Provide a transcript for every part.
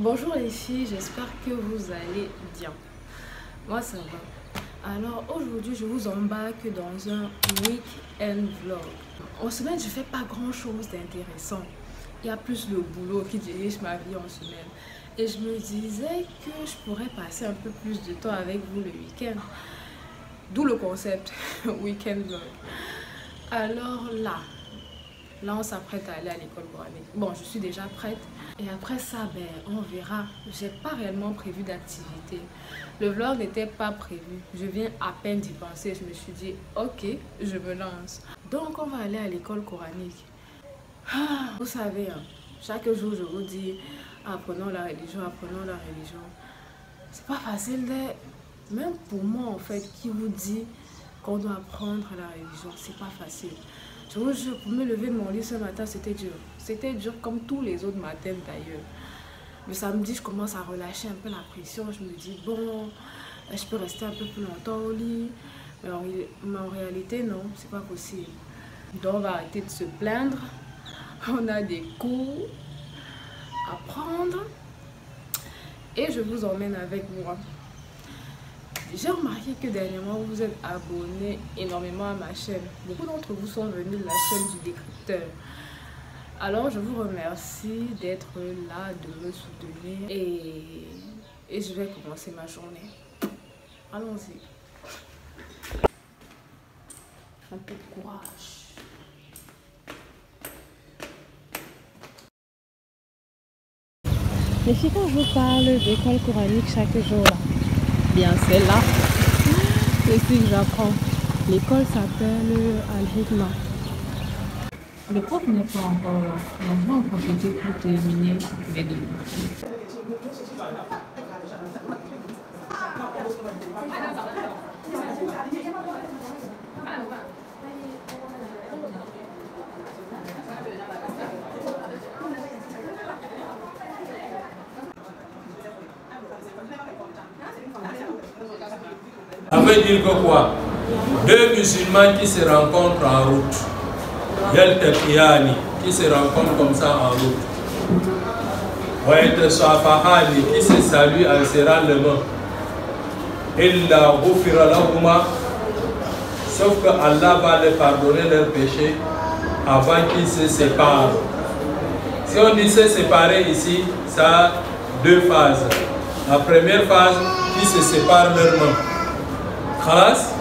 Bonjour les filles, j'espère que vous allez bien. Moi ça va. Alors aujourd'hui je vous embarque dans un week-end vlog. En semaine je fais pas grand chose d'intéressant. Il y a plus le boulot qui dirige ma vie en semaine. Et je me disais que je pourrais passer un peu plus de temps avec vous le week-end. D'où le concept week-end vlog. Alors là on s'apprête à aller à l'école coranique. Bon, je suis déjà prête. Et après ça, on verra. J'ai pas réellement prévu d'activité. Le vlog n'était pas prévu. Je viens à peine d'y penser. Je me suis dit, ok, je me lance. Donc, on va aller à l'école coranique. Vous savez, chaque jour, je vous dis, apprenons la religion, apprenons la religion. C'est pas facile, même pour moi, en fait, qui vous dit qu'on doit apprendre la religion. C'est pas facile. Je vous jure, pour me lever de mon lit ce matin, c'était dur. C'était dur comme tous les autres matins d'ailleurs. Le samedi, je commence à relâcher un peu la pression. Je me dis, bon, je peux rester un peu plus longtemps au lit. Mais en réalité, non, c'est pas possible. Donc, on va arrêter de se plaindre. On a des cours à prendre. Et je vous emmène avec moi. J'ai remarqué que dernièrement, vous vous êtes abonnés énormément à ma chaîne. Beaucoup d'entre vous sont venus de la chaîne du décrypteur. Alors, je vous remercie d'être là, de me soutenir. Et je vais commencer ma journée. Allons-y. Un peu de courage. Les filles, quand je vous parle d'école coranique chaque jour, là, bien c'est là. C'est ce que j'apprends. L'école s'appelle Al-Hikma. Le prof n'est pas encore là. On va en profiter pour terminer les deux. Ça veut dire que quoi? Deux musulmans qui se rencontrent en route. Yaltaqiyani, qui se rencontrent comme ça en route. Wa yatasafahani, qui se saluent en serrant les mains. Illa ghufira lahuma, sauf que Allah va les pardonner leurs péchés avant qu'ils se séparent. Si on dit se séparer ici, ça a deux phases. La première phase, qui se séparent leurs mains. Khalas.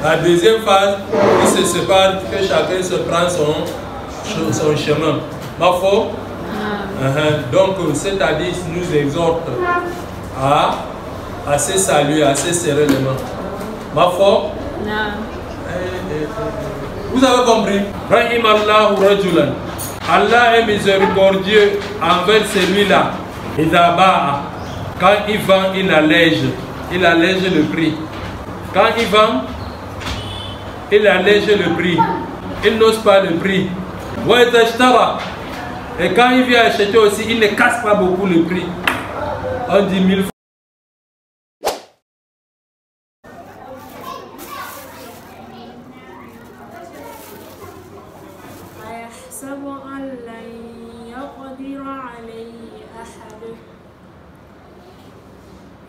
La deuxième phase, qui se séparent, que chacun se prend son chemin. Ma foi. Donc, c'est-à-dire, nous exhorte à se saluer, à se serrer les mains. Ma foi. Vous avez compris? Rahimallahu rajulan. Allah est miséricordieux envers celui-là. Idaba'a. Quand il vend, il allège le prix. Quand il vend, il allège le prix. Il n'ose pas le prix. Et quand il vient acheter aussi, il ne casse pas beaucoup le prix. On dit 1000 fois.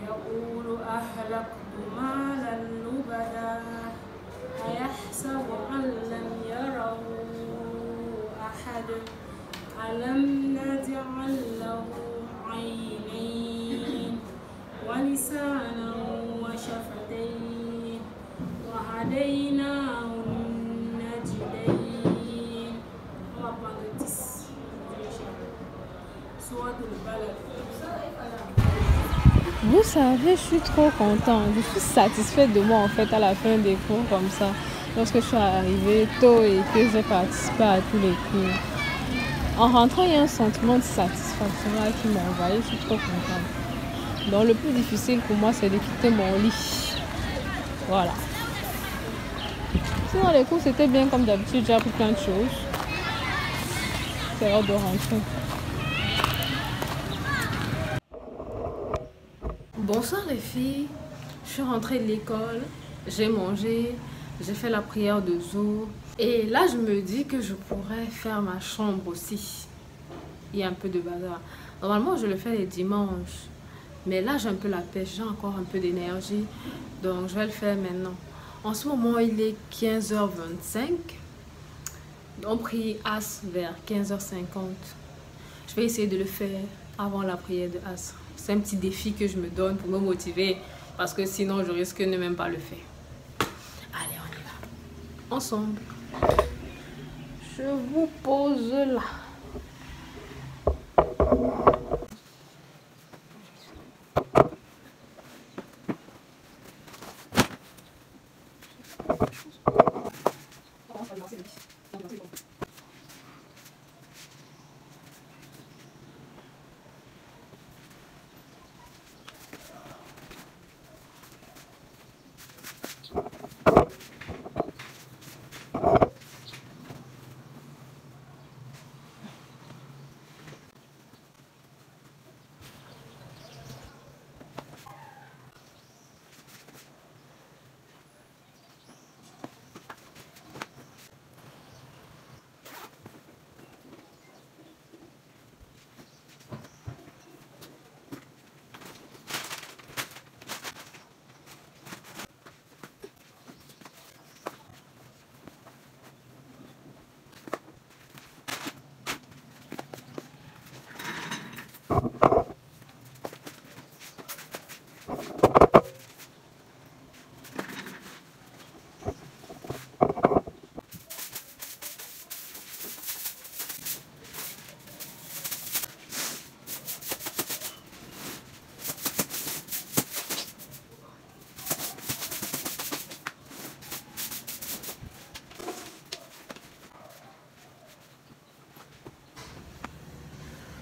يقول أهلكت مالا لبدا أيحسب أن لم يره أحد ألم نجعل له عينين ولسانا وشفتين وهديناه النجدين. سورة البلد. Vous savez, je suis trop contente. Je suis satisfaite de moi en fait à la fin des cours comme ça. Lorsque je suis arrivée tôt et que j'ai participé à tous les cours. En rentrant, il y a un sentiment de satisfaction là qui m'a envahi. Je suis trop contente. Donc le plus difficile pour moi, c'est de quitter mon lit. Voilà. Sinon les cours c'était bien comme d'habitude, j'ai appris plein de choses. C'est l'heure de rentrer. Bonsoir les filles, je suis rentrée de l'école, j'ai mangé, j'ai fait la prière de Zour et là je me dis que je pourrais faire ma chambre aussi. Il y a un peu de bazar. Normalement, je le fais les dimanches. Mais là, j'ai un peu la pêche, j'ai encore un peu d'énergie. Donc, je vais le faire maintenant. En ce moment, il est 15h25. On prie As vers 15h50. Je vais essayer de le faire avant la prière de As. C'est un petit défi que je me donne pour me motiver. Parce que sinon, je risque de ne même pas le faire. Allez, on y va. Ensemble. Je vous pose là.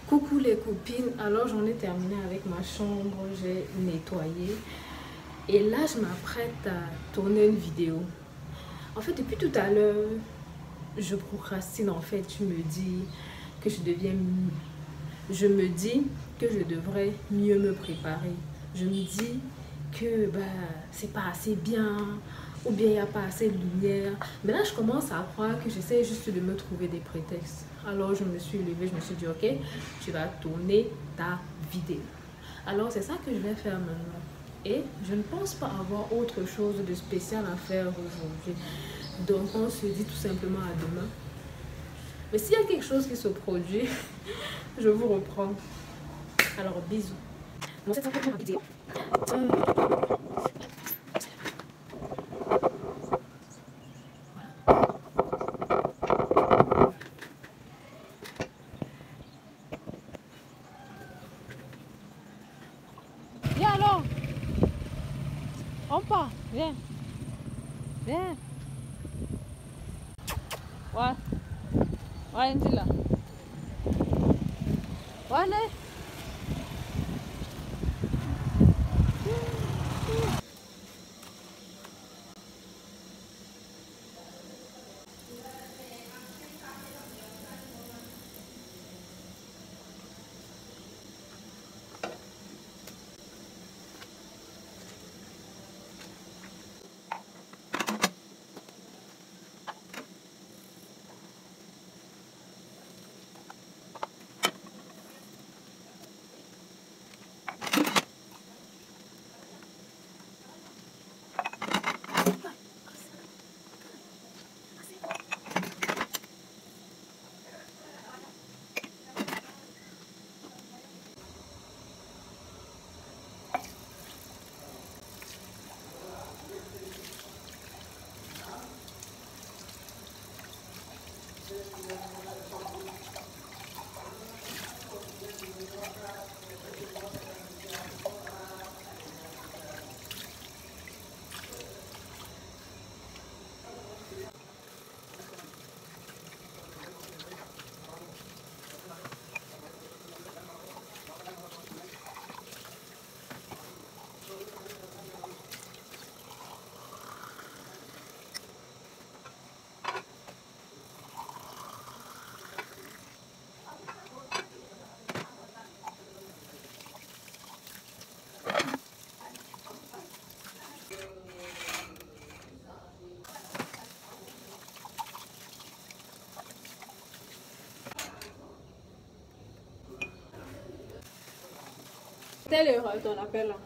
Coucou les copines, alors j'en ai terminé avec ma chambre, j'ai nettoyé et là je m'apprête à tourner une vidéo. En fait depuis tout à l'heure, je procrastine en fait, je me dis que je devrais mieux me préparer. Je me dis que c'est pas assez bien ou bien il n'y a pas assez de lumière. Mais là je commence à croire que j'essaie juste de me trouver des prétextes. Alors je me suis levée, je me suis dit ok, tu vas tourner ta vidéo. Alors c'est ça que je vais faire maintenant. Et je ne pense pas avoir autre chose de spécial à faire aujourd'hui. Donc on se dit tout simplement à demain. Mais s'il y a quelque chose qui se produit, je vous reprends. Alors bisous. Bon, c'est ça pour ma vidéo. Viens alors. On part. Viens. Viens. Ouais. Ouais, tu là. Ouais, allez. Telle heure ton appel là.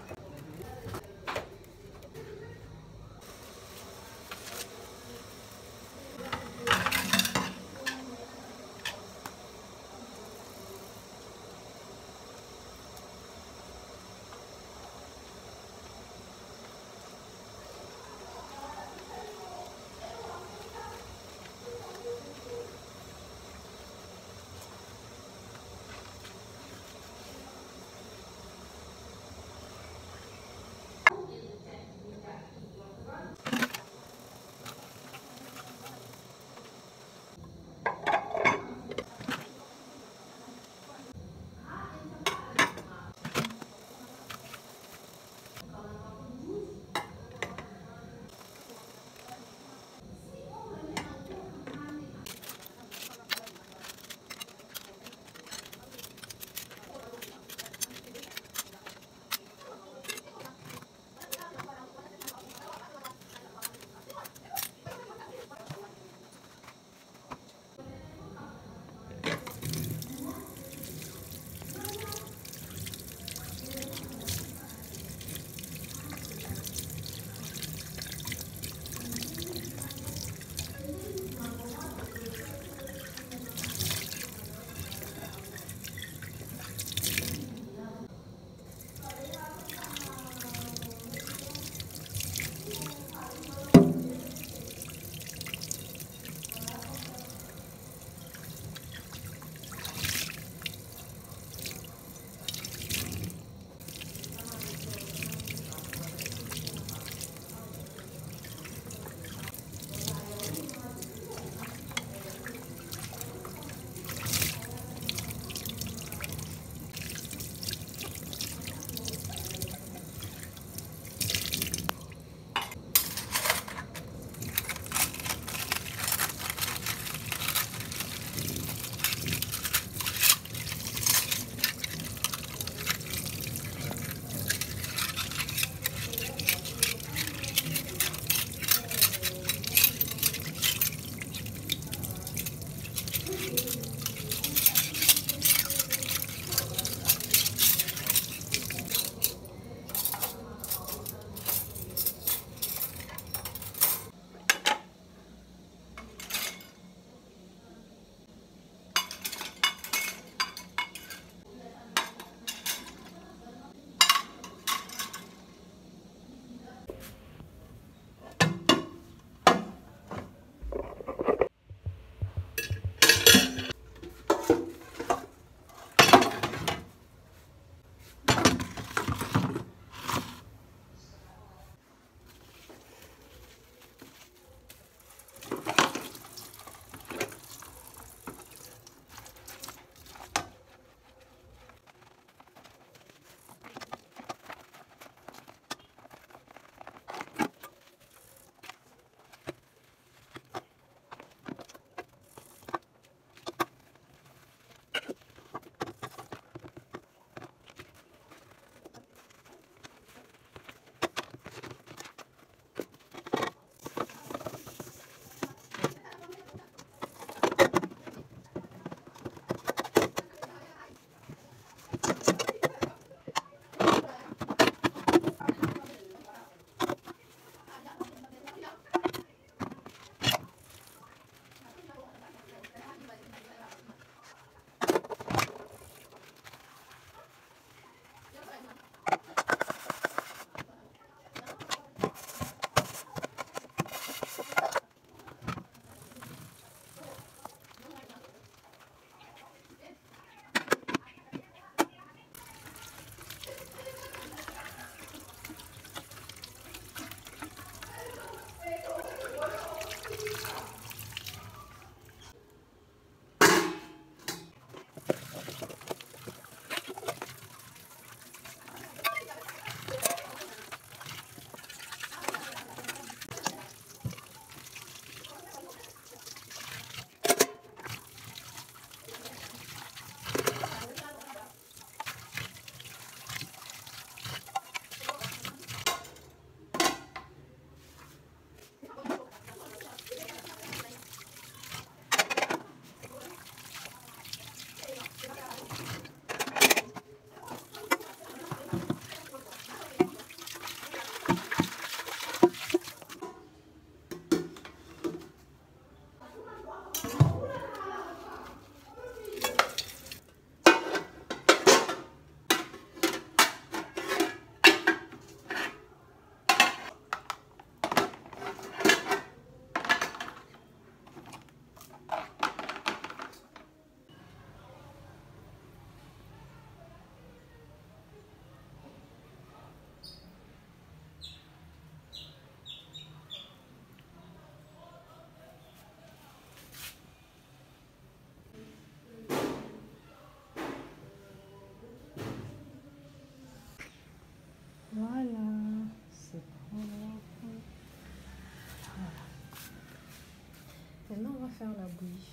faire la bouillie.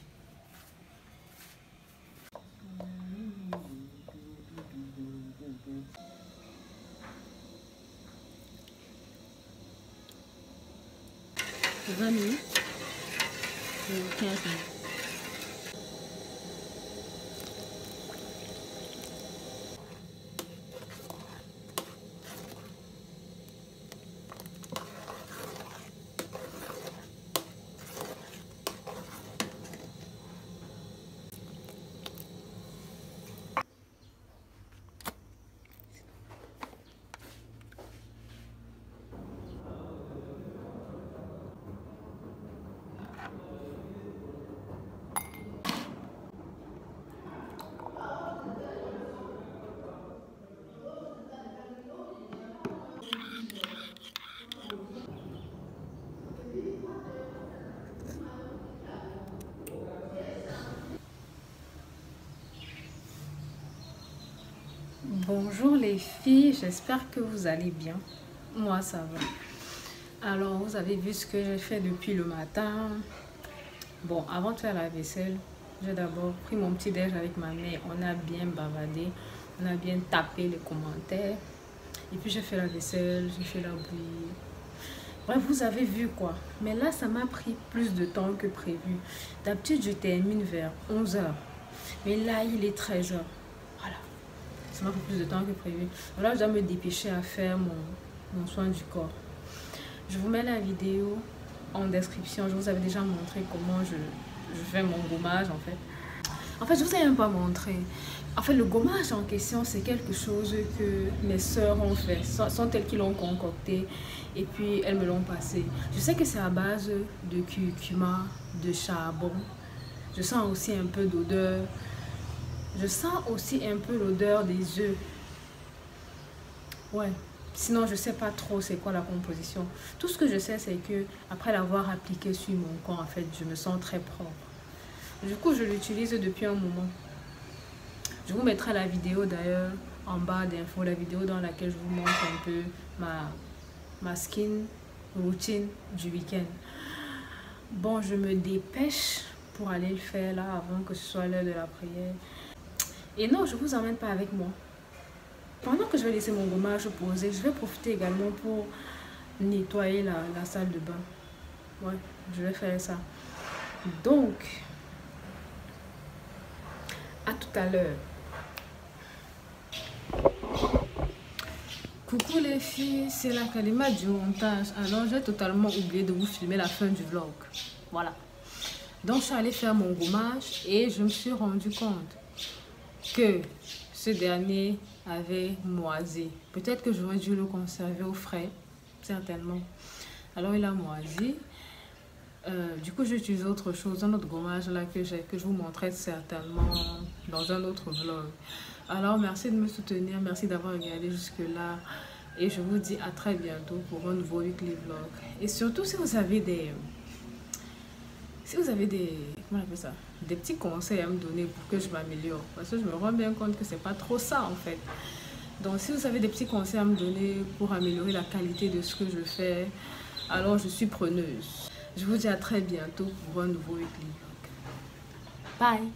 « 20 minutes ou 15 minutes. Bonjour les filles, j'espère que vous allez bien. Moi ça va. Alors vous avez vu ce que j'ai fait depuis le matin. Bon, avant de faire la vaisselle, j'ai d'abord pris mon petit déj avec ma mère. On a bien bavardé, on a bien tapé les commentaires. Et puis j'ai fait la vaisselle, j'ai fait la bouillie. Bref, vous avez vu quoi. Mais là ça m'a pris plus de temps que prévu. D'habitude je termine vers 11 h. Mais là il est 13 h. Voilà. Ça m'a pris plus de temps que prévu. Alors je dois me dépêcher à faire mon soin du corps. Je vous mets la vidéo en description. Je vous avais déjà montré comment je fais mon gommage en fait. En fait, je vous ai même pas montré. En fait, le gommage en question, c'est quelque chose que mes soeurs ont fait. Sont elles qui l'ont concocté et puis elles me l'ont passé. Je sais que c'est à base de curcuma, de charbon. Je sens aussi un peu d'odeur. Je sens aussi un peu l'odeur des œufs. Ouais. Sinon, je ne sais pas trop c'est quoi la composition. Tout ce que je sais, c'est que après l'avoir appliqué sur mon corps, en fait, je me sens très propre. Du coup, je l'utilise depuis un moment. Je vous mettrai la vidéo d'ailleurs en bas d'infos, la vidéo dans laquelle je vous montre un peu ma skin routine du week-end. Bon, je me dépêche pour aller le faire là avant que ce soit l'heure de la prière. Et non, je ne vous emmène pas avec moi. Pendant que je vais laisser mon gommage poser, je vais profiter également pour nettoyer la salle de bain. Ouais, je vais faire ça. Donc, à tout à l'heure. Coucou les filles, c'est la Kalima du montage. Alors, j'ai totalement oublié de vous filmer la fin du vlog. Voilà. Donc, je suis allée faire mon gommage et je me suis rendu compte que ce dernier avait moisi. Peut-être que j'aurais dû le conserver au frais, certainement. Alors il a moisi. Du coup, j'utilise autre chose, un autre gommage là que je vous montrerai certainement dans un autre vlog. Alors merci de me soutenir, merci d'avoir regardé jusque là et je vous dis à très bientôt pour un nouveau weekly vlog. Et surtout si vous avez des comment on appelle ça, des petits conseils à me donner pour que je m'améliore, parce que je me rends bien compte que c'est pas trop ça en fait. Donc si vous avez des petits conseils à me donner pour améliorer la qualité de ce que je fais, alors je suis preneuse. Je vous dis à très bientôt pour un nouveau weekly vlog. Bye.